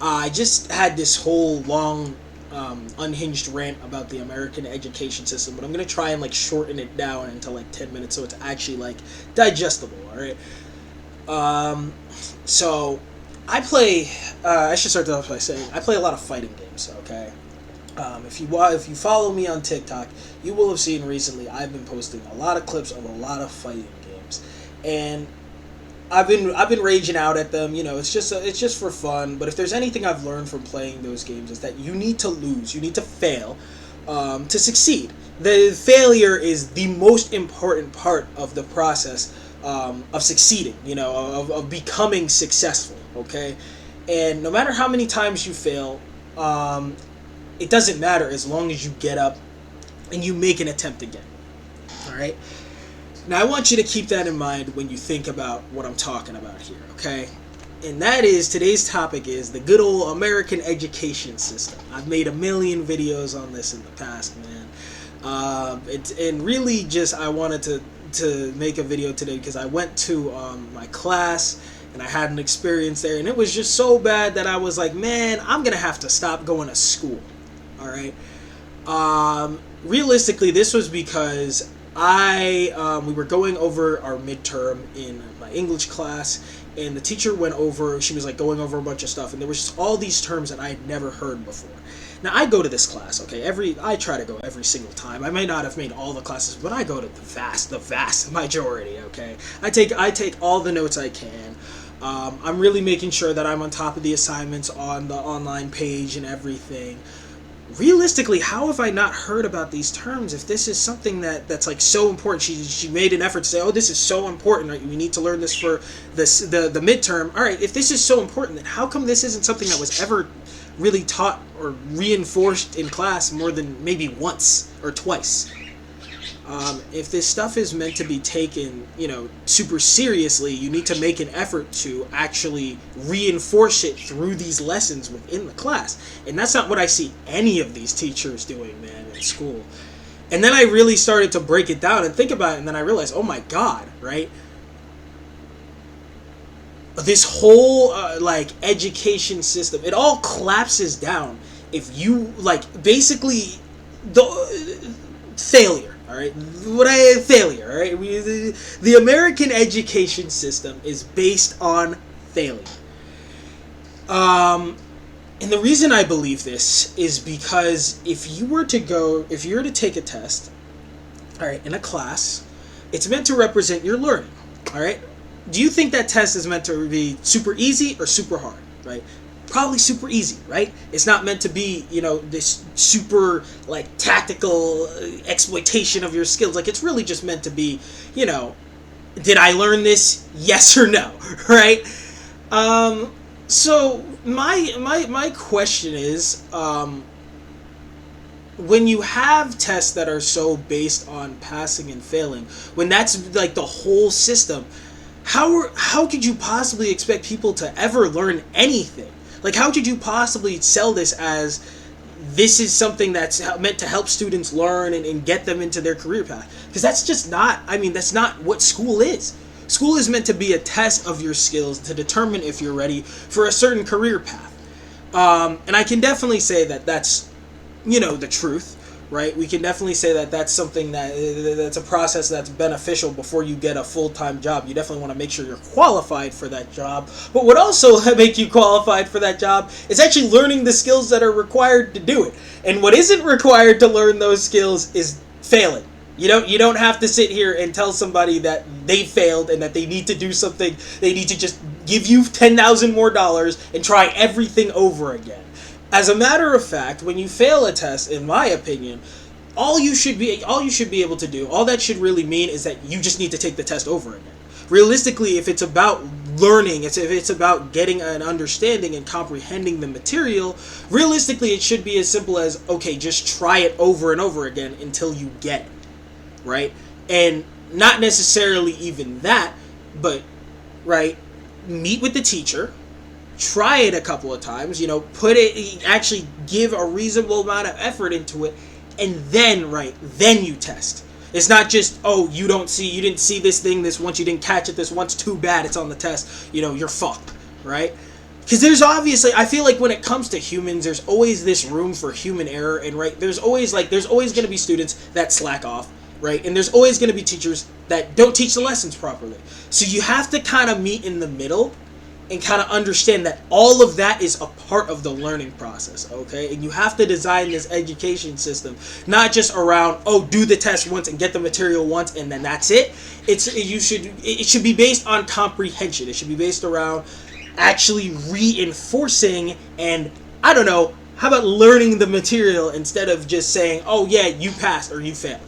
I just had this whole long, unhinged rant about the American education system, but I'm gonna try and like shorten it down into like 10 minutes so it's actually like digestible. All right. So I play. I should start off by saying I play a lot of fighting games. Okay. If you follow me on TikTok, you will have seen recently I've been posting a lot of clips of a lot of fighting games, and I've been raging out at them. You know, it's just for fun. But if there's anything I've learned from playing those games is that you need to lose, you need to fail, to succeed. The failure is the most important part of the process, of succeeding. You know, of becoming successful. Okay, and no matter how many times you fail, it doesn't matter as long as you get up and you make an attempt again. All right. Now I want you to keep that in mind when you think about what I'm talking about here. Okay. And that is, today's topic is the good old American education system. I've made a million videos on this in the past, man. And really just I wanted to make a video today because I went to my class and I had an experience there, and it was just so bad that I was like, man, I'm gonna have to stop going to school. All right. Realistically, this was because we were going over our midterm in my English class, and the teacher went over. She was like going over a bunch of stuff, and there was just all these terms that I had never heard before. Now I go to this class, okay. I try to go every single time. I may not have made all the classes, but I go to the vast majority. Okay. I take all the notes I can. I'm really making sure that I'm on top of the assignments on the online page and everything. Realistically, how have I not heard about these terms if this is something that's like so important? She made an effort to say, oh, this is so important, right? We need to learn this for the midterm. All right, if this is so important, then how come this isn't something that was ever really taught or reinforced in class more than maybe once or twice? If this stuff is meant to be taken, you know, super seriously, you need to make an effort to actually reinforce it through these lessons within the class. And that's not what I see any of these teachers doing, man, in school. And then I really started to break it down and think about it, and then I realized, oh my God, right? This whole, like, education system, it all collapses down if you, like, basically, the failure. All right, failure. All right, the American education system is based on failure. And the reason I believe this is because if you were to take a test, all right, in a class, it's meant to represent your learning. All right, do you think that test is meant to be super easy or super hard? Right. Probably super easy, right? It's not meant to be, you know, this super, like, tactical exploitation of your skills. Like, it's really just meant to be, you know, did I learn this? Yes or no, right? So my question is, when you have tests that are so based on passing and failing, when that's like the whole system, how could you possibly expect people to ever learn anything? Like, how could you possibly sell this as this is something that's meant to help students learn and get them into their career path? Because that's just not, I mean, that's not what school is. School is meant to be a test of your skills to determine if you're ready for a certain career path. And I can definitely say that that's, you know, the truth. Right, we can definitely say that that's something that's a process that's beneficial before you get a full-time job. You definitely want to make sure you're qualified for that job. But what also make you qualified for that job is actually learning the skills that are required to do it. And what isn't required to learn those skills is failing. You don't have to sit here and tell somebody that they failed and that they need to do something. They need to just give you $10,000 more and try everything over again. As a matter of fact, when you fail a test, in my opinion, all you should be able to do, all that should really mean is that you just need to take the test over again. Realistically, if it's about learning, if it's about getting an understanding and comprehending the material, realistically it should be as simple as, okay, just try it over and over again until you get it, right? And not necessarily even that, but, right, meet with the teacher, try it a couple of times, you know, actually give a reasonable amount of effort into it, and then you test. It's not just, oh, you didn't see this thing this once, you didn't catch it this once, too bad, it's on the test, you know, you're fucked, right? because there's obviously, I feel like when it comes to humans, there's always this room for human error, and right, there's always going to be students that slack off, right, and there's always going to be teachers that don't teach the lessons properly. So you have to kind of meet in the middle and kind of understand that all of that is a part of the learning process, okay? And you have to design this education system not just around, oh, do the test once and get the material once and then that's it. It should be based on comprehension. It should be based around actually reinforcing and, I don't know, how about learning the material instead of just saying, oh yeah, you passed or you failed.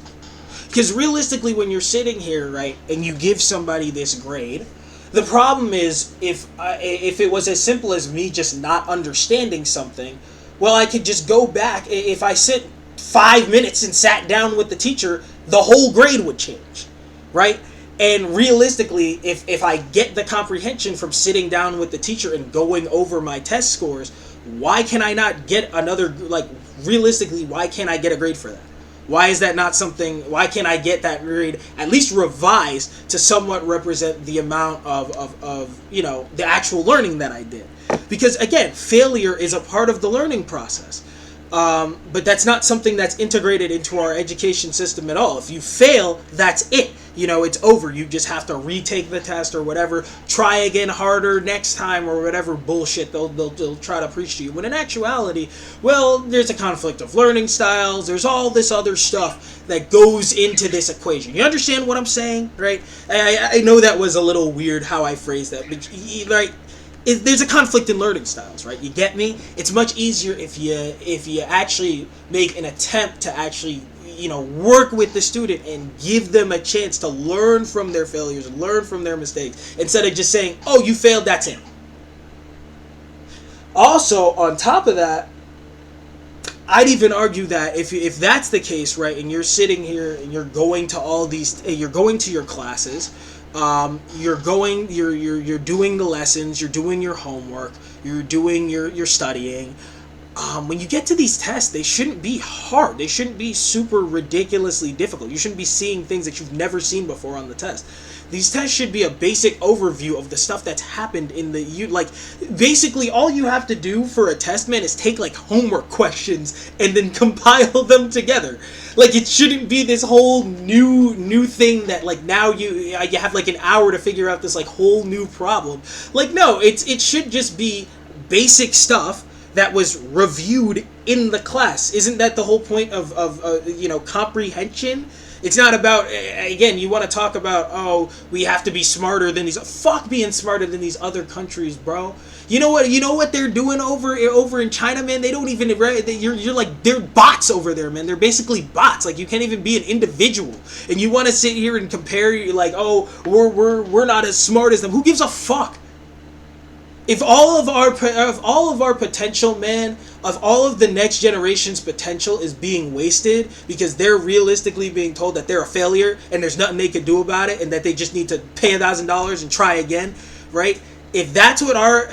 Because realistically, when you're sitting here, right, and you give somebody this grade, the problem is if it was as simple as me just not understanding something, well, I could just go back. If I sit 5 minutes and sat down with the teacher, the whole grade would change, right? And realistically, if I get the comprehension from sitting down with the teacher and going over my test scores, why can I not get another, like, realistically, why can't I get a grade for that? Why is that not something, why can't I get that grade at least revised to somewhat represent the amount of you know, the actual learning that I did? Because again, failure is a part of the learning process. But that's not something that's integrated into our education system at all. If you fail, that's it. You know, it's over. You just have to retake the test or whatever, try again harder next time or whatever bullshit they'll try to preach to you. When in actuality, well, there's a conflict of learning styles. There's all this other stuff that goes into this equation. You understand what I'm saying, right? I know that was a little weird how I phrased that, but right. There's a conflict in learning styles, right? You get me? It's much easier if you actually make an attempt to actually, you know, work with the student and give them a chance to learn from their failures, learn from their mistakes, instead of just saying, oh, you failed, that's it. Also, on top of that, I'd even argue that if that's the case, right, and you're sitting here and you're going to all these, you're going to your classes, you're doing the lessons, you're doing your homework, you're doing your studying. When you get to these tests, they shouldn't be hard. They shouldn't be super ridiculously difficult. You shouldn't be seeing things that you've never seen before on the test. These tests should be a basic overview of the stuff that's happened in basically all you have to do for a test, man, is take like homework questions and then compile them together. Like, it shouldn't be this whole new thing that like now you have like an hour to figure out this like whole new problem. Like, no, it should just be basic stuff that was reviewed in the class. Isn't that the whole point of you know, comprehension? It's not about, again, you want to talk about, oh, we have to be smarter than these. Fuck being smarter than these other countries, bro. You know what they're doing over in China, man? They don't even, you're like, they're bots over there, man. They're basically bots. Like, you can't even be an individual. And you want to sit here and compare, like, oh, we're not as smart as them. Who gives a fuck? If all of our potential, man, of all of the next generation's potential is being wasted because they're realistically being told that they're a failure and there's nothing they can do about it and that they just need to pay $1,000 and try again, right? If that's what our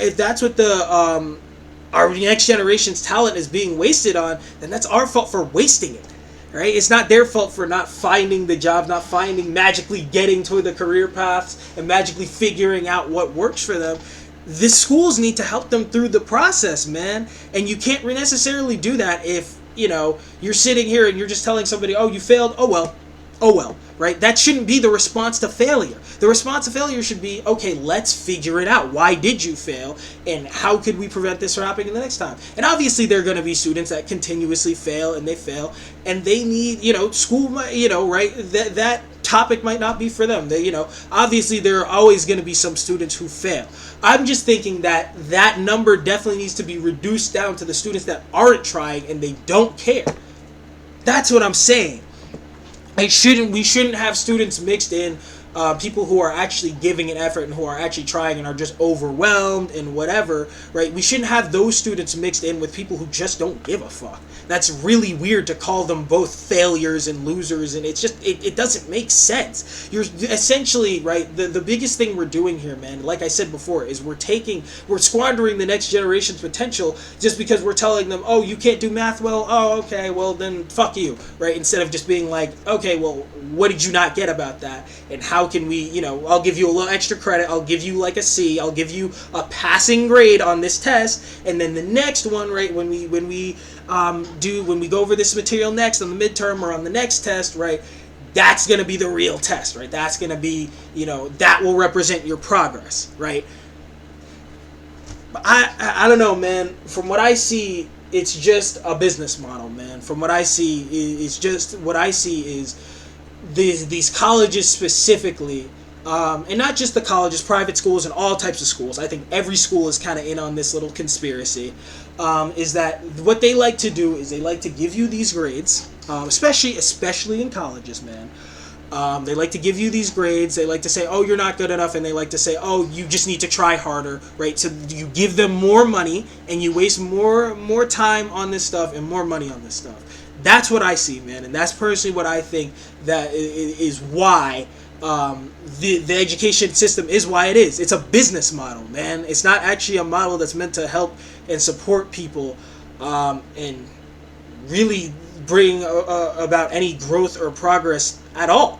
next generation's talent is being wasted on, then that's our fault for wasting it. Right? It's not their fault for not finding the job, not magically getting to the career paths and magically figuring out what works for them. The schools need to help them through the process, man. And you can't necessarily do that if, you know, you're sitting here and you're just telling somebody, oh, you failed, oh well, right? That shouldn't be the response to failure. The response to failure should be, okay, let's figure it out. Why did you fail? And how could we prevent this from happening the next time? And obviously there are going to be students that continuously fail and they need, you know, school, you know, right? That topic might not be for them. They, you know, obviously there are always going to be some students who fail. I'm just thinking that number definitely needs to be reduced down to the students that aren't trying and they don't care. That's what I'm saying. We shouldn't have students mixed in, people who are actually giving an effort and who are actually trying and are just overwhelmed and whatever, right? We shouldn't have those students mixed in with people who just don't give a fuck. That's really weird to call them both failures and losers, and it's just, it doesn't make sense. You're essentially, right, the biggest thing we're doing here, man, like I said before, is we're squandering the next generation's potential just because we're telling them, oh, you can't do math well, oh, okay, well then fuck you, right? Instead of just being like, okay, well, what did you not get about that, and how how can we, I'll give you a little extra credit, I'll give you like a C, I'll give you a passing grade on this test, and then the next one, right, when we go over this material next on the midterm or on the next test, right, that's going to be the real test, right? That's going to be, that will represent your progress, right? But I don't know, man. From what I see, it's just a business model, man. From what I see, is these colleges specifically, and not just the colleges, private schools and all types of schools. I think every school is kind of in on this little conspiracy. Is that what they like to do is they like to give you these grades, especially in colleges, man. They like to give you these grades. They like to say, oh, you're not good enough, and they like to say, oh, you just need to try harder, right? So you give them more money, and you waste more time on this stuff and more money on this stuff. That's what I see, man, and that's personally what I think that is why the education system is why it is. It's a business model, man. It's not actually a model that's meant to help and support people and really bring about any growth or progress at all.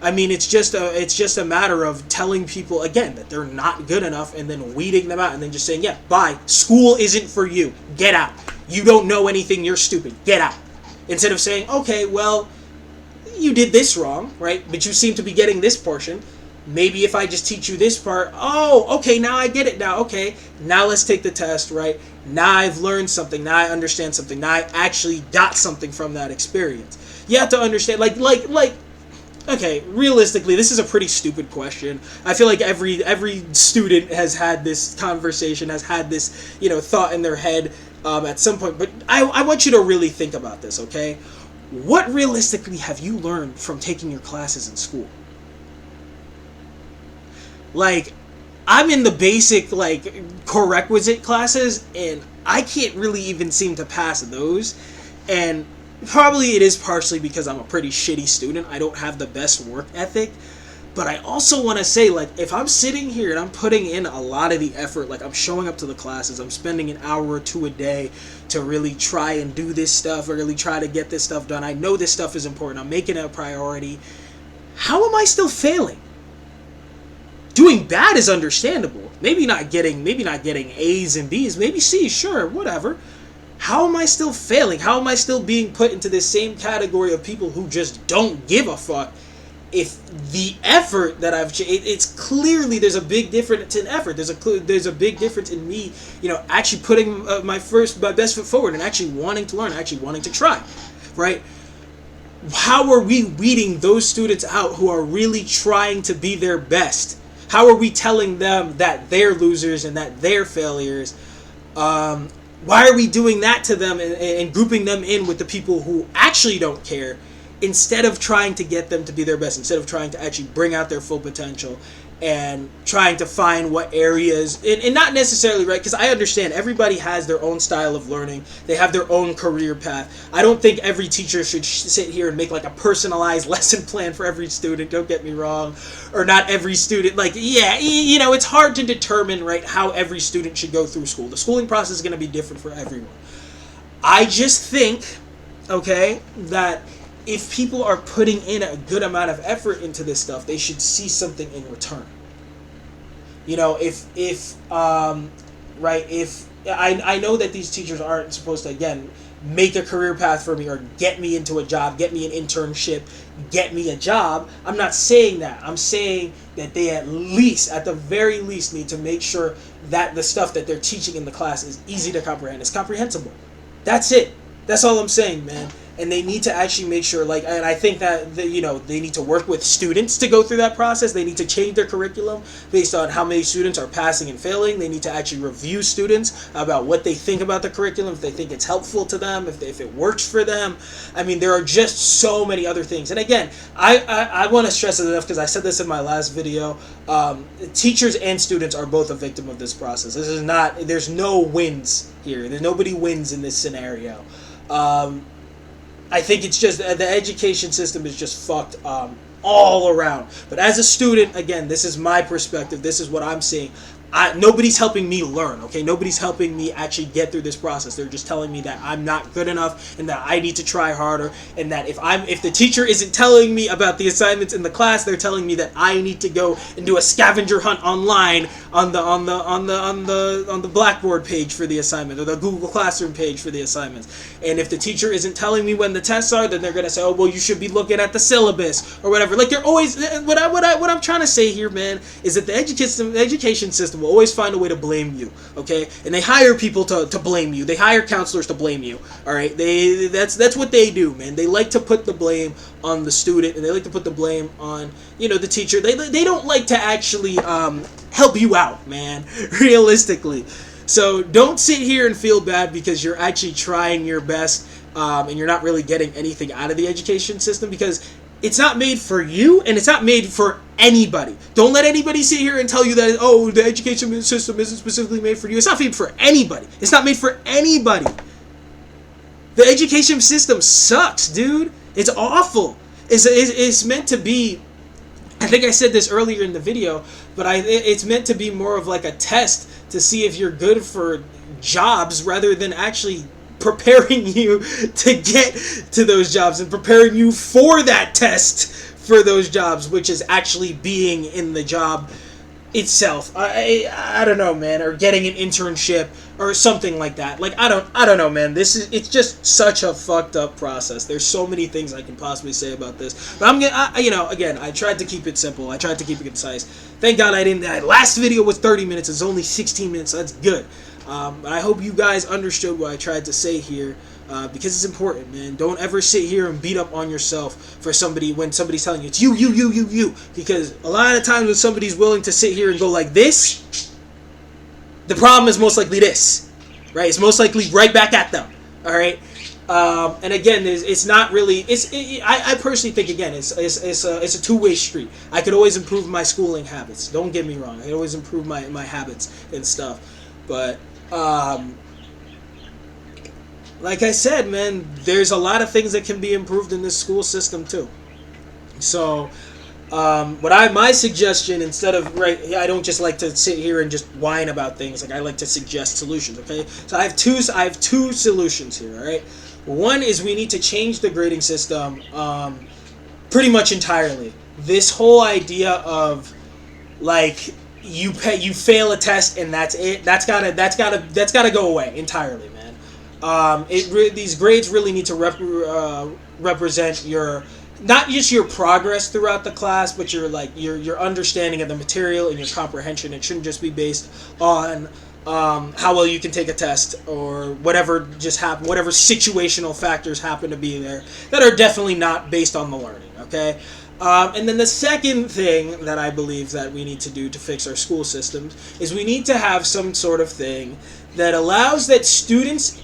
I mean, it's just a matter of telling people again that they're not good enough, and then weeding them out, and then just saying, yeah, bye. School isn't for you. Get out. You don't know anything. You're stupid. Get out. Instead of saying, okay, well, you did this wrong, right? But you seem to be getting this portion. Maybe if I just teach you this part, oh, okay, now I get it now. Okay, now let's take the test, right? Now I've learned something. Now I understand something. Now I actually got something from that experience. You have to understand, okay, realistically, this is a pretty stupid question. I feel like every student has had this conversation, has had this, thought in their head at some point. But I want you to really think about this, okay? What realistically have you learned from taking your classes in school? Like, I'm in the basic, prerequisite classes, and I can't really even seem to pass those. And probably it is partially because I'm a pretty shitty student. I don't have the best work ethic. But I also want to say, if I'm sitting here and I'm putting in a lot of the effort, I'm showing up to the classes, I'm spending an hour or two a day to really try and do this stuff, or really try to get this stuff done. I know this stuff is important. I'm making it a priority. How am I still failing? Doing bad is understandable. Maybe not getting A's and B's, maybe C's, sure, whatever. How am I still failing? How am I still being put into this same category of people who just don't give a fuck? If the effort that it's clearly there's a big difference in effort. There's a big difference in me, actually putting my best foot forward and actually wanting to learn, actually wanting to try, right? How are we weeding those students out who are really trying to be their best? How are we telling them that they're losers and that they're failures? Why are we doing that to them and grouping them in with the people who actually don't care, instead of trying to get them to be their best, instead of trying to actually bring out their full potential and trying to find what areas, and not necessarily, right, because I understand everybody has their own style of learning, they have their own career path. I don't think every teacher should sit here and make a personalized lesson plan for every student, don't get me wrong, or not every student, it's hard to determine, right, how every student should go through school. The schooling process is going to be different for everyone. I just think, okay, that if people are putting in a good amount of effort into this stuff, they should see something in return. If I know that these teachers aren't supposed to, again, make a career path for me or get me into a job, get me an internship, get me a job. I'm not saying that. I'm saying that they at the very least, need to make sure that the stuff that they're teaching in the class is easy to comprehend, it's comprehensible. That's it. That's all I'm saying, man. And they need to actually make sure, and I think that, they need to work with students to go through that process. They need to change their curriculum based on how many students are passing and failing. They need to actually review students about what they think about the curriculum, if they think it's helpful to them, if it works for them. I mean, there are just so many other things. And again, I want to stress it enough, because I said this in my last video. Teachers and students are both a victim of this process. There's no wins here. Nobody wins in this scenario. I think it's just the education system is just fucked all around. But as a student, again, this is my perspective. This is what I'm seeing. nobody's helping me learn, okay? Nobody's helping me actually get through this process. They're just telling me that I'm not good enough and that I need to try harder, and that if the teacher isn't telling me about the assignments in the class, they're telling me that I need to go and do a scavenger hunt online on the Blackboard page for the assignment, or the Google Classroom page for the assignments. And if the teacher isn't telling me when the tests are, then they're gonna say, oh, well, you should be looking at the syllabus or whatever. Like, they're always, what I'm trying to say here, man, is that the education system will always find a way to blame you, okay? And they hire people to blame you. They hire counselors to blame you, all right? That's what they do, man. They like to put the blame on the student, and they like to put the blame on, the teacher. They don't like to actually help you out, man, realistically. So don't sit here and feel bad because you're actually trying your best, and you're not really getting anything out of the education system, because it's not made for you, and it's not made for anybody. Don't let anybody sit here and tell you that, oh, the education system isn't specifically made for you. It's not made for anybody. It's not made for anybody. The education system sucks, dude. It's awful. It's meant to be, I think I said this earlier in the video, but it's meant to be more of like a test to see if you're good for jobs, rather than actually preparing you to get to those jobs and preparing you for that test for those jobs, which is actually being in the job itself. I don't know, man, or getting an internship or something like that. Like, I don't know, man. It's just such a fucked up process. There's so many things I can possibly say about this, but again, I tried to keep it simple. I tried to keep it concise. Thank God I didn't. That last video was 30 minutes. It's only 16 minutes. So that's good. I hope you guys understood what I tried to say here, because it's important, man. Don't ever sit here and beat up on yourself for when somebody's telling you it's you, because a lot of times when somebody's willing to sit here and go like this, the problem is most likely this, right? It's most likely right back at them, all right? And again, it's not really. I personally think, again, it's a two-way street. I could always improve my schooling habits. Don't get me wrong. I could always improve my habits and stuff, but. Like I said, man, there's a lot of things that can be improved in this school system too. So, my suggestion, instead of, I don't just like to sit here and just whine about things. Like, I like to suggest solutions. Okay, so I have two solutions here. All right, one is we need to change the grading system, pretty much entirely. This whole idea of like you fail a test and that's it. That's gotta go away entirely, man. These grades really need to represent your, not just your progress throughout the class, but your understanding of the material and your comprehension. It shouldn't just be based on how well you can take a test or whatever just happened, whatever situational factors happen to be there that are definitely not based on the learning. Okay. And then the second thing that I believe that we need to do to fix our school systems is we need to have some sort of thing that allows students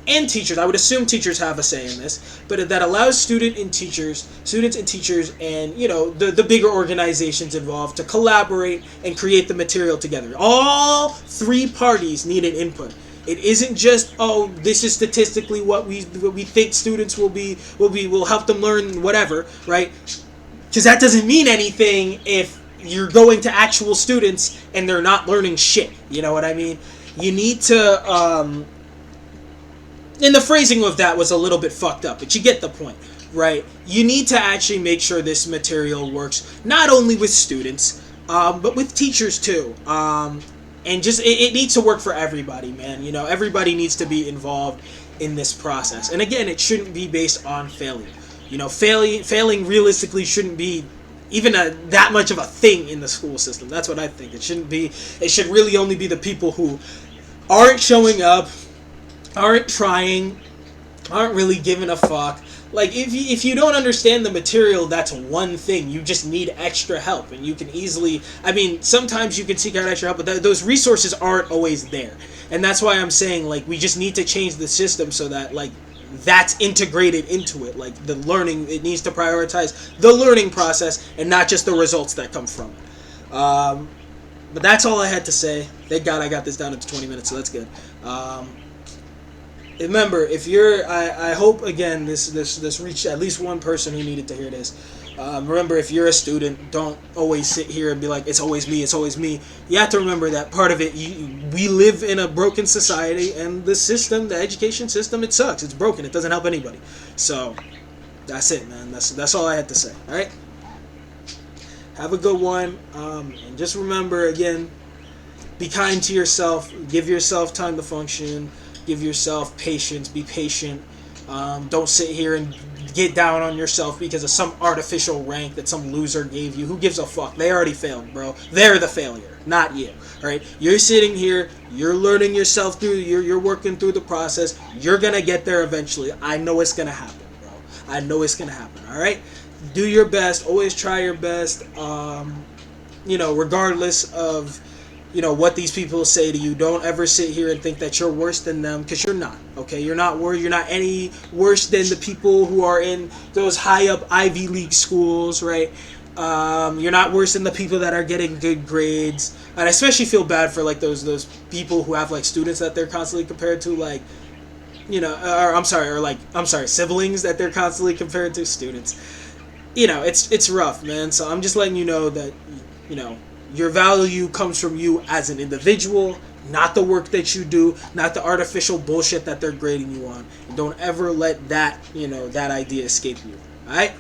and teachers, I would assume teachers have a say in this, but that allows students and teachers and, the bigger organizations involved to collaborate and create the material together. All three parties need an input. It isn't just, oh, this is statistically what we think students will help them learn whatever, right? Because that doesn't mean anything if you're going to actual students and they're not learning shit. You know what I mean? You need to, and the phrasing of that was a little bit fucked up, but you get the point, right? You need to actually make sure this material works not only with students, but with teachers too. And just, it needs to work for everybody, man. Everybody needs to be involved in this process. And again, it shouldn't be based on failure. Failing realistically shouldn't be even that much of a thing in the school system. That's what I think. It shouldn't be. It should really only be the people who aren't showing up, aren't trying, aren't really giving a fuck. Like, if you don't understand the material, that's one thing. You just need extra help, and you can easily, sometimes you can seek out extra help, but those resources aren't always there. And that's why I'm saying, like, we just need to change the system so that, like, that's integrated into it. Like, the learning, it needs to prioritize the learning process and not just the results that come from it. But that's all I had to say. Thank God I got this down into 20 minutes, so that's good. Remember, if you're, I hope again this reached at least one person who needed to hear this. Remember, if you're a student, don't always sit here and be like, it's always me, it's always me. You have to remember that part of it, we live in a broken society, and the system, the education system, it sucks. It's broken. It doesn't help anybody. So, that's it, man. That's all I had to say. All right? Have a good one. And just remember, again, be kind to yourself. Give yourself time to function. Give yourself patience. Be patient. Don't sit here and get down on yourself because of some artificial rank that some loser gave you. Who gives a fuck? They already failed, bro. They're the failure, not you. All right? You're sitting here. You're learning yourself through. You're working through the process. You're gonna get there eventually. I know it's gonna happen, bro. I know it's gonna happen. All right? Do your best. Always try your best. Regardless of what these people say to you. Don't ever sit here and think that you're worse than them, because you're not. Okay, you're not worse. You're not any worse than the people who are in those high up Ivy League schools, right? You're not worse than the people that are getting good grades. And I especially feel bad for like those people who have like students that they're constantly compared to, like, siblings that they're constantly compared to. Students. It's rough, man. So I'm just letting you know that your value comes from you as an individual, not the work that you do, not the artificial bullshit that they're grading you on. And don't ever let that idea escape you. All right?